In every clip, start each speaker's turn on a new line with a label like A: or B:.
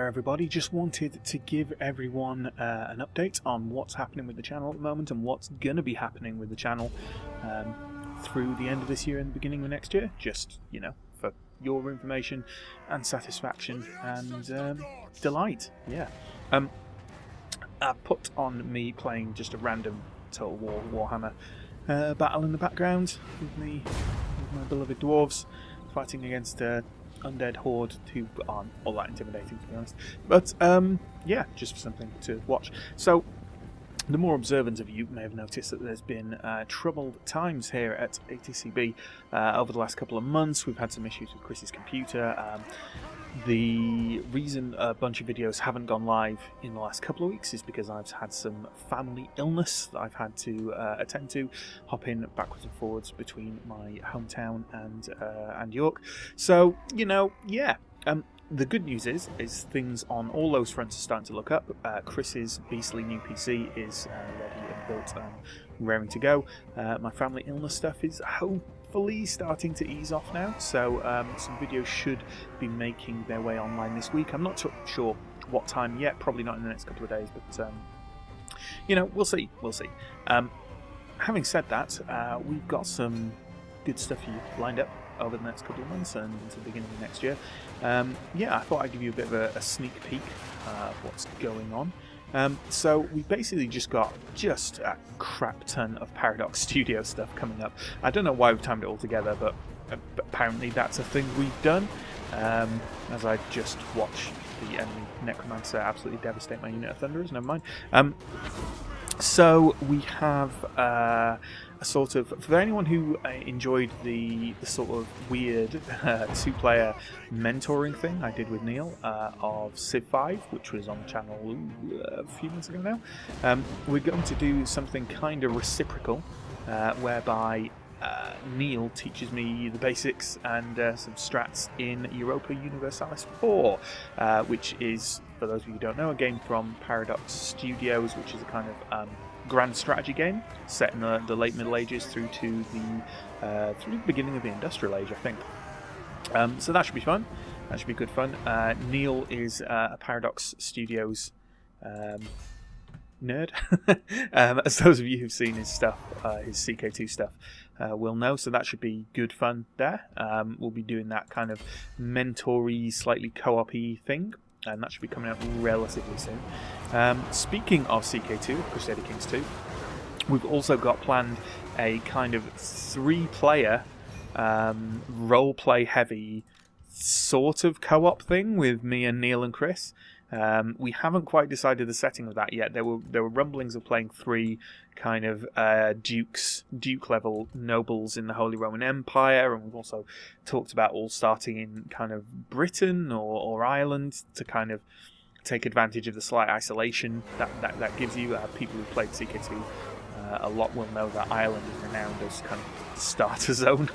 A: there, everybody. Just wanted to give everyone an update on what's happening with the channel at the moment and what's going to be happening with the channel through the end of this year and the beginning of next year. Just, you know, for your information and satisfaction and delight. Yeah. I put on me playing just a random Total War Warhammer battle in the background with my beloved dwarves fighting against undead horde who aren't all that intimidating, to be honest. But yeah, just something to watch. So the more observant of you may have noticed that there's been troubled times here at ATCB over the last couple of months. We've had some issues with Chris's computer. The reason a bunch of videos haven't gone live in the last couple of weeks is because I've had some family illness that I've had to attend to, hopping backwards and forwards between my hometown and York. So, you know, yeah. The good news is things on all those fronts are starting to look up. Chris's beastly new PC is ready and built and raring to go. My family illness stuff is hopefully starting to ease off now, so some videos should be making their way online this week. I'm not sure what time yet, probably not in the next couple of days, but you know, we'll see. Having said that, we've got some good stuff for you lined up over the next couple of months and into the beginning of next year. Yeah, I thought I'd give you a bit of a sneak peek of what's going on. So we basically just got a crap ton of Paradox Studio stuff coming up. I don't know why we've timed it all together, but apparently that's a thing we've done. As I just watched the enemy Necromancer absolutely devastate my unit of Thunderers, never mind. So we have a sort of, for anyone who enjoyed the sort of weird two-player mentoring thing I did with Neil of Civ 5, which was on the channel a few months ago now, we're going to do something kind of reciprocal, whereby Neil teaches me the basics and some strats in Europa Universalis 4, which is, for those of you who don't know, a game from Paradox Studios, which is a kind of grand strategy game set in the late Middle Ages through to the beginning of the Industrial Age, I think. So that should be fun. That should be good fun. Neil is a Paradox Studios nerd, as those of you who've seen his stuff, his CK2 stuff, will know. So that should be good fun there. We'll be doing that kind of mentor-y, slightly co-op-y thing, and that should be coming out relatively soon. Speaking of CK2, Crusader Kings 2, we've also got planned a kind of 3-player role-play heavy sort of co-op thing with me and Neil and Chris. We haven't quite decided the setting of that yet. There were rumblings of playing 3 kind of Duke level nobles in the Holy Roman Empire, and we've also talked about all starting in kind of Britain or Ireland to kind of take advantage of the slight isolation that gives you. People who played CK2 a lot will know that Ireland is renowned as kind of the starter zone.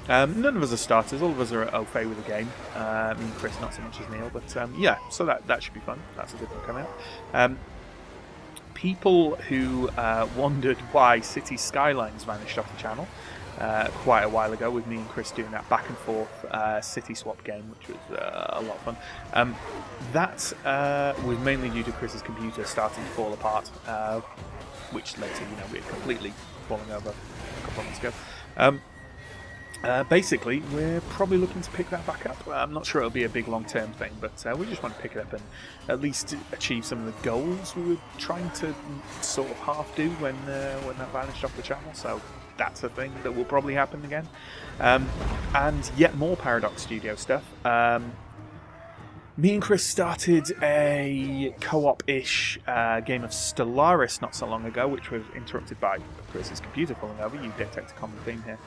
A: None of us are starters, all of us are au fait with the game. Me and Chris not so much as Neil, but yeah, so that should be fun. That's a good one coming out. People who wondered why City Skylines vanished off the channel quite a while ago, with me and Chris doing that back and forth city swap game, which was a lot of fun. That was mainly due to Chris's computer starting to fall apart, which led to, you know, it completely falling over a couple of months ago. Basically, we're probably looking to pick that back up. I'm not sure it'll be a big long-term thing, but we just want to pick it up and at least achieve some of the goals we were trying to sort of half do when that vanished off the channel. So that's a thing that will probably happen again. And yet more Paradox Studio stuff. Me and Chris started a co-op-ish game of Stellaris not so long ago, which was interrupted by Chris's computer falling over. You detect a common theme here.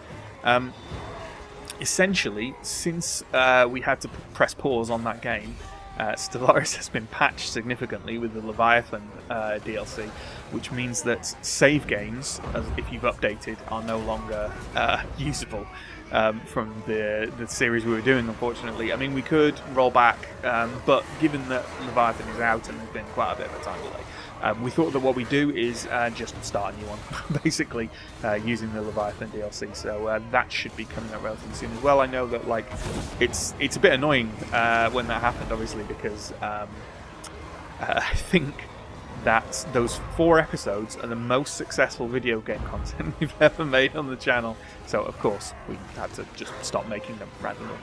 A: Essentially, since we had to press pause on that game, Stellaris has been patched significantly with the Leviathan DLC, which means that save games, if you've updated, are no longer usable from the series we were doing, unfortunately. I mean, we could roll back, but given that Leviathan is out and there's been quite a bit of a time delay, We thought that what we do is just start a new one, basically, using the Leviathan DLC. So that should be coming out relatively soon as well. I know that like it's a bit annoying when that happened, obviously, because I think that those 4 episodes are the most successful video game content we've ever made on the channel. So of course we had to just stop making them randomly.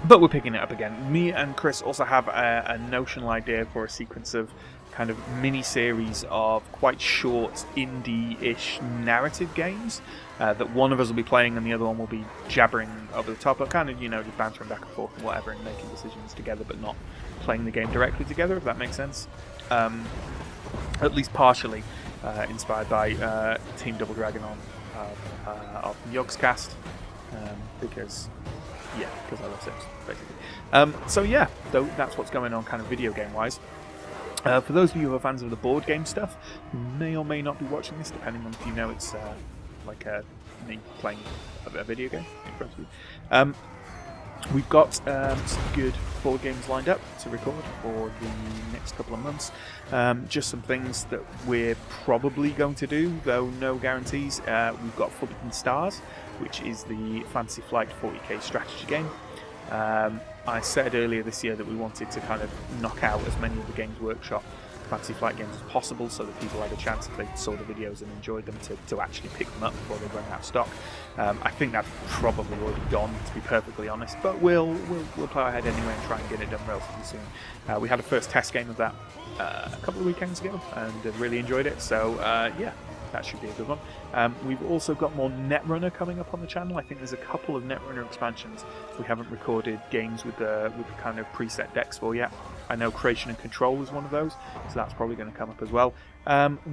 A: But we're picking it up again. Me and Chris also have a notional idea for a sequence of kind of mini-series of quite short indie-ish narrative games that one of us will be playing and the other one will be jabbering over the top, but kind of, you know, just bantering back and forth and whatever and making decisions together, but not playing the game directly together, if that makes sense. At least partially inspired by Team Double Dragon of Yogscast, because I love Sims, basically. So yeah, that's what's going on kind of video game-wise. For those of you who are fans of the board game stuff, who may or may not be watching this, depending on if you know it's like me playing a video game in front of you. We've got some good board games lined up to record for the next couple of months. Just some things that we're probably going to do, though no guarantees. We've got Forbidden Stars, which is the Fantasy Flight 40k strategy game. I said earlier this year that we wanted to kind of knock out as many of the Games Workshop Fantasy Flight games as possible, so that people had a chance, if they saw the videos and enjoyed them, to actually pick them up before they run out of stock. I think that's probably already gone, to be perfectly honest, but we'll play ahead anyway and try and get it done relatively soon. We had a first test game of that a couple of weekends ago and really enjoyed it, so yeah, that should be a good one. We've also got more Netrunner coming up on the channel. I think there's a couple of Netrunner expansions we haven't recorded games with the kind of preset decks for yet. I know Creation and Control is one of those, so that's probably going to come up as well.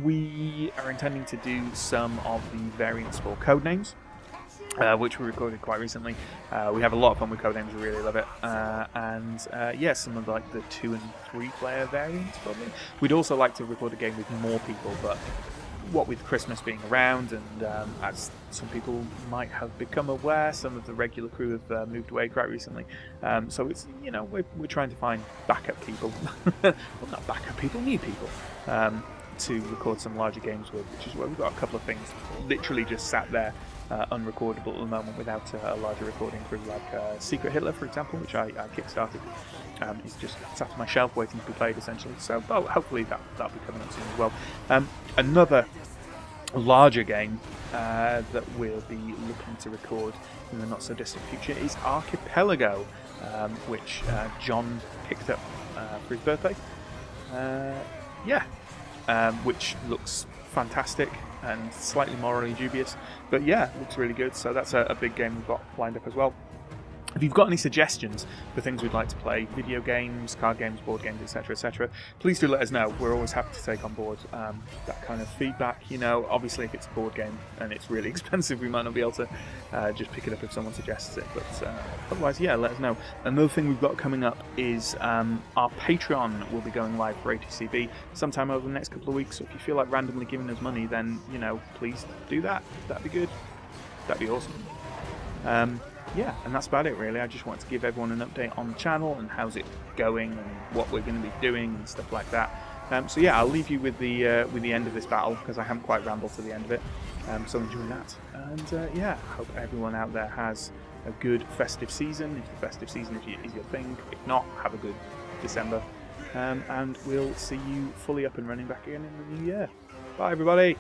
A: We are intending to do some of the variants for Codenames, which we recorded quite recently. We have a lot of fun with Codenames, we really love it. Yeah, some of like the 2 and 3 player variants probably. We'd also like to record a game with more people, but what with Christmas being around and as some people might have become aware, some of the regular crew have moved away quite recently. So it's, you know, we're trying to find backup people, well, not backup people, new people, to record some larger games with, which is where we've got a couple of things literally just sat there unrecordable at the moment without a larger recording crew, like Secret Hitler, for example, which I kickstarted. He's just sat on my shelf waiting to be played, essentially. So hopefully that'll be coming up soon as well. Another larger game that we'll be looking to record in the not so distant future is Archipelago, which John picked up for his birthday. Which looks fantastic and slightly morally dubious, but yeah, looks really good. So that's a big game we've got lined up as well. If you've got any suggestions for things we'd like to play, video games, card games, board games, etc., please do let us know. We're always happy to take on board that kind of feedback. You know, obviously if it's a board game and it's really expensive, we might not be able to just pick it up if someone suggests it, but otherwise, yeah, let us know. Another thing we've got coming up is our Patreon will be going live for ATCB sometime over the next couple of weeks, so if you feel like randomly giving us money, then, you know, please do that. That'd be good. That'd be awesome. Yeah, and that's about it really. I just wanted to give everyone an update on the channel and how's it going and what we're going to be doing and stuff like that. So yeah, I'll leave you with the end of this battle, because I haven't quite rambled to the end of it. So enjoy that. And yeah, I hope everyone out there has a good festive season, if the festive season is your thing. If not, have a good December. And we'll see you fully up and running back again in the new year. Bye everybody!